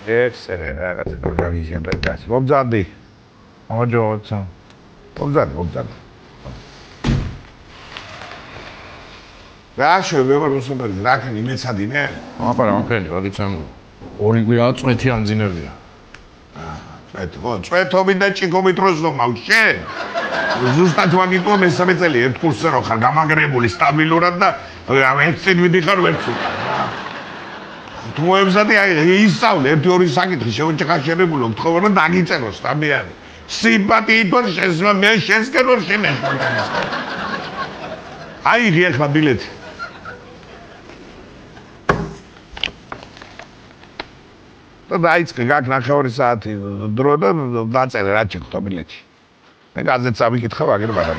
Excellent, ragazzi, bravissimi ragazzi. Mobzadi. Oggi. Mobzadi. Lascio, avevo lo sempre di là che mi mezza di me. No, però non credo, diciamo. Origlia, წვეთი ანძინებია. წვეთობი და ჭიქობი დროს რომ მავშე. ზუსტად ვაგიტო მესამე წელი ერთ კურსზე რო ხარ გამაგრებული სტაბილურად და ერთ წინ ვიდიხარ ვერც უკან. თუ მოემზადი ისწავლე ერთი-ორი საკითხი შევჭახშებებული გთხოვარ და დაგიწერო სტაბიანი. სიმპათიით ვარ შენს მე შენსკენ ვარ შენს. აი ღია ბილეთი. და დაიწყე გაკ ნახევარი საათი დრო და დაწერე რა ჭიქთო ბილეთი. მე გაზეთს ავიკითხავ აგერ ბარად.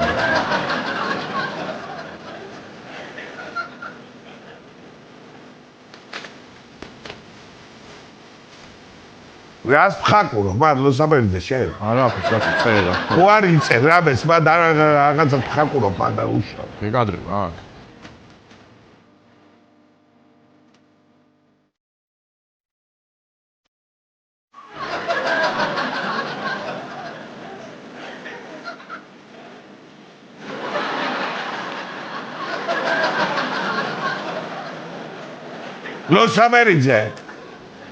რას ფხაკურო, მადლო საბერდე შენ. არა, ფხაკურო, წერა. ხო არ იწერ რა ბეს, მაგრამ რაღაცა ფხაკურო პანდა უშო. მეკადრება, აა. ლოსამერიძე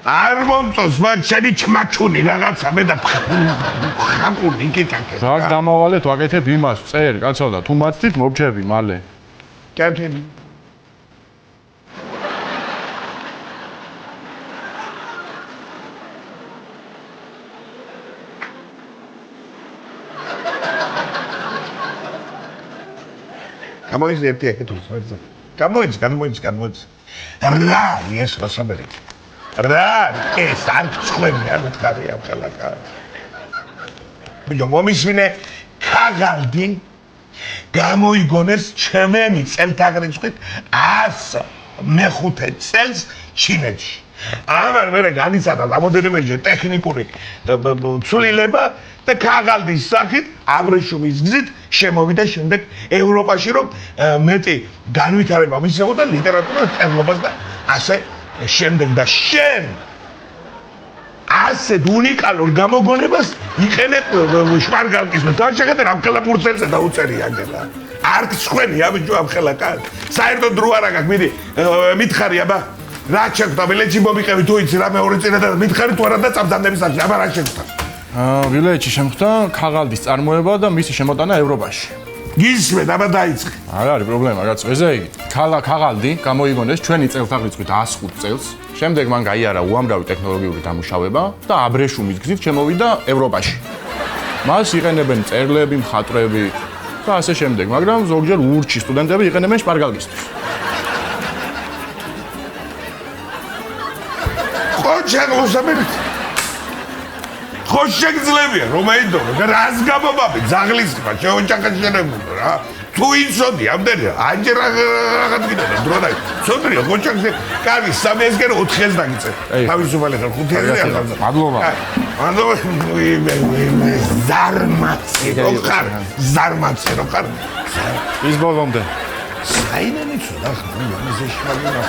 არ მომწონს მათ შენი ჩმაჩუნი რაღაცა მე და ხაკუნი კიტაკე რა დამავალეთ ვაკეთებ იმას წერ კაცო და თუ მათით მოვჩები მალე კეთილი გამოიძე ერთი ეკეთოს გამოიძე რა ის რასაბერი რა ეს არ წხვევი არ მითხარია ხელაკა ბიჭო მომისმინე ქაღალდი გამოიგონეს ჩემენი წელთაღრიცხვით 105 წელს ჩინეთში ამან მე განიცადა რამოდენიმე ტექნიკური ცვლილება და ქაღალდის სახით აბრეშუმის გზით შემოვიდა შემდეგ ევროპაში რომ მეტი განვითარება მისცემოდა ლიტერატურას წერლობას და ასე შემდეგ და შენ ასეთ უნიკალურ გამოგონებას იყენებ შვარგალკის და შეხედე რა ხელა პურცელზე დაუწერი აგელა არ გსხვენია ბიჭო ამ ხელა კან საერთოდ დრო არ აგაკ მიდი მითხარი აბა რა შეხვდა ბილეთში მომიყევი თუ იცი რა მეორე წინა და მითხარი თუ არა და წამდანების სახში აბა რა შეხვდა ბილეთში შემხვდა ქაღალდის წარმოება და მისი შემოტანა ევროპაში გისმენ აბა დაიწყე არ არის პრობლემა კაცო ესე იგი ქაღალდი გამოიგონეს ჩვენი წელთაღრიცხვით 105 წელს შემდეგ მან გაიარა უამრავი ტექნოლოგიური დამუშავება და აბრეშუმის გზით შემოვიდა ევროპაში მას იყენებენ წერლები მხატვრები და ასე შემდეგ მაგრამ ზოგჯერ ურჩი სტუდენტები იყენებენ შპარგალკისთვის ჩაგლოსამერით ხო შეგძლებია რომ აიდო და რას გამომაბი ძაღლისება შეოჭახაშენებულო რა თუ იცოდი ამდენი აჯერ რაღაც გინდა დრო და ცოდრია ხო ჩაგზე კარი 3-ზე 4-ს დაგიწე თავისუფალი ხარ 5-ზე ახალ მადლობა ზარმაცი რო ხარ ის ბოლომდე საინანი ცუდა ხარ ამაზე შევაგინა